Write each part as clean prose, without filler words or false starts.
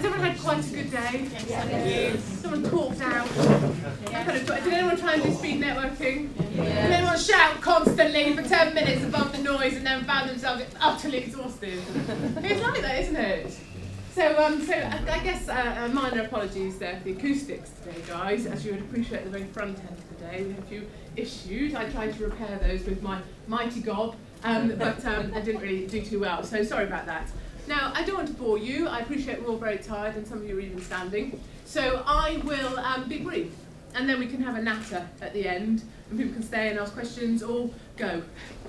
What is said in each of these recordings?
Has everyone had quite a good day? Yes. Someone talked out. Did anyone try and do speed networking? Did anyone shout constantly for 10 minutes above the noise and then found themselves utterly exhausted? It's like that, isn't it? So I guess minor apologies there for the acoustics today, guys. As you would appreciate at the very front end of the day, we had a few issues. I tried to repair those with my mighty gob, but I didn't really do too well, so sorry about that. Now, I don't want to bore you. I appreciate we're all very tired and some of you are even standing. So I will be brief, and then we can have a natter at the end, and people can stay and ask questions or go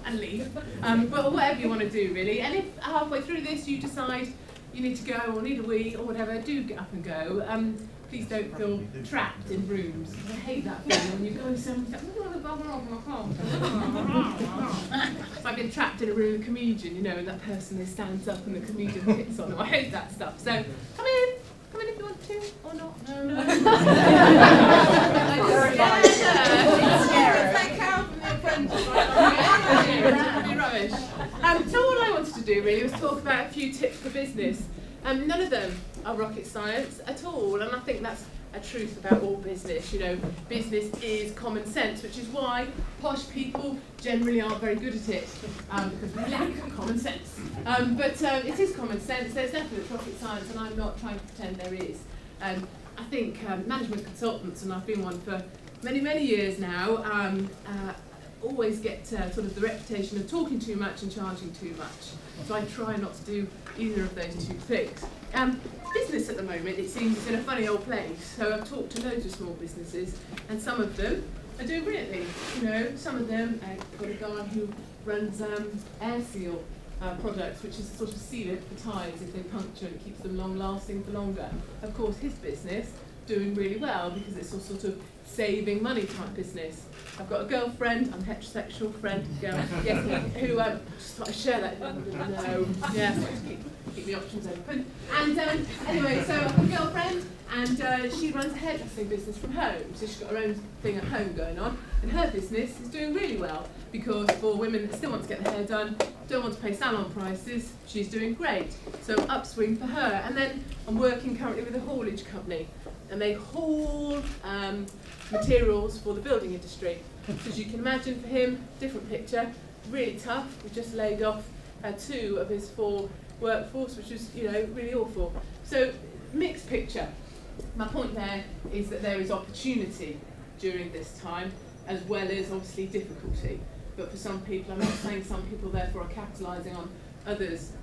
and leave. But whatever you want to do, really. And if halfway through this you decide you need to go or need a wee or whatever, do get up and go. Please don't feel trapped in rooms. I hate that feeling when you go somewhere it's like being trapped in a room with a comedian, you know, and that person stands up and the comedian hits on them. I hate that stuff. So come in if you want to, or not. No. Rubbish. So all I wanted to do really was talk about a few tips for business. None of them are rocket science at all, and I think that's a truth about all business. You know, business is common sense, which is why posh people generally aren't very good at it, because we lack common sense. But it is common sense. There's nothing that's rocket science, and I'm not trying to pretend there is. I think management consultants, and I've been one for many, many years now, always get sort of the reputation of talking too much and charging too much. So I try not to do either of those two things. Business at the moment, it seems, is in a funny old place. So I've talked to loads of small businesses, and some of them are doing brilliantly. You know, some of them, I've got a guy who runs air seal products, which is a sort of sealant for tyres if they puncture, and it keeps them long lasting for longer. Of course, his business doing really well because it's a sort of saving money type business. I've got a girlfriend, I'm a heterosexual friend, girl, yes, who just thought I'd share that. No, yeah, keep the options open. And anyway, so I've got a girlfriend, and she runs a hairdressing business from home. So she's got her own thing at home going on, and her business is doing really well because for women that still want to get their hair done, don't want to pay salon prices, she's doing great. So upswing for her. And then I'm working currently with a haulage company, and they haul materials for the building industry. So as you can imagine, for him, different picture, really tough. We just laid off 2 of his 4 workforce, which is, you know, really awful. So mixed picture. My point there is that there is opportunity during this time, as well as obviously difficulty. But for some people, I'm not saying some people therefore are capitalising on others'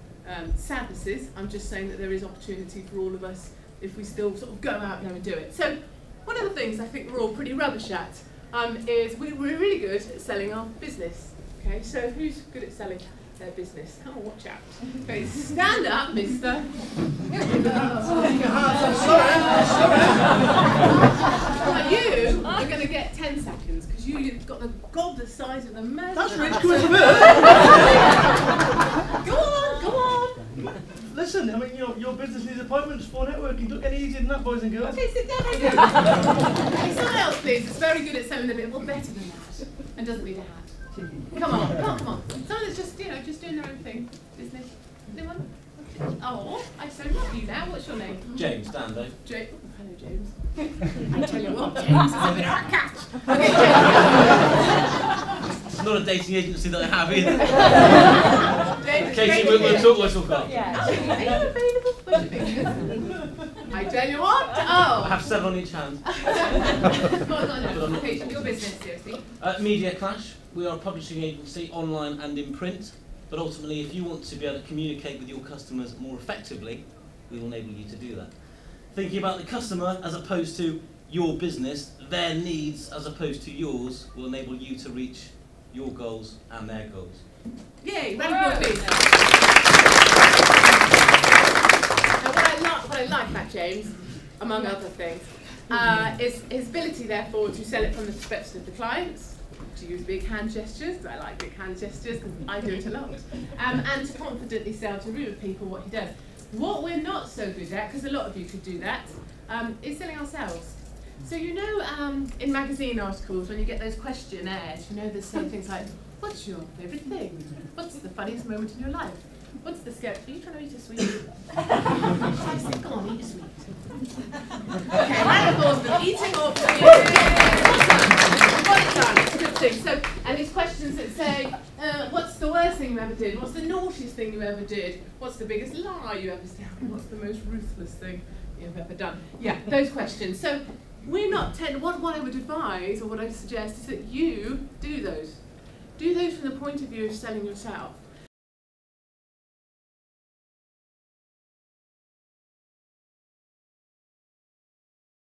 sadnesses. I'm just saying that there is opportunity for all of us if we still sort of go out there and do it. So one of the things I think we're all pretty rubbish at is we're really good at selling our business. Okay, so who's good at selling their business? Come on, watch out. Okay, stand up, mister. Well, you are going to get 10 seconds because you've got the gob the size of the man. That's rich going to Go on, go on. Listen, I mean, your business needs appointments for networking. Don't get any easier than that, boys and girls. Okay, sit down. Okay, someone else, please. It's very good at selling a bit more better than that, and doesn't need a hat. Come on. Someone that's just, you know, just doing their own thing. Business. Anyone? Oh, I so love you now. What's your name? James, Dando. Hello, James. I tell you what, James, it's a bit of a catch. Okay, James. It's not a dating agency that I have either. James, Katie, we'll talk about. Yeah. Are you available? What do you think? I tell you what. Oh. I have 7 on each hand. No. Okay, your business, seriously. Media Clash. We are a publishing agency, online and in print. But ultimately, if you want to be able to communicate with your customers more effectively, we will enable you to do that. Thinking about the customer as opposed to your business, their needs as opposed to yours, will enable you to reach your goals and their goals. Yay! Round of applause, please. Now, what I like about James, among other things, is his ability, therefore, to sell it from the perspective of the clients, to use big hand gestures. I like big hand gestures because I do it a lot, and to confidently sell to a room of people what he does. What we're not so good at, because a lot of you could do that, is selling ourselves. So you know, in magazine articles, when you get those questionnaires, you know, there's some things like, what's your favourite thing? What's the funniest moment in your life? What's the scare? Are you trying to eat a sweet? Come on, eat a sweet. Okay, round of applause for eating or for you. Well done. It's a good thing. So, and it's questions that say, what's the worst thing you ever did? What's the naughtiest thing you ever did? What's the biggest lie you ever said? What's the most ruthless thing you've ever done? Yeah, those questions. So, we're not what I would advise, or what I suggest, is that you do those. Do those from the point of view of selling yourself.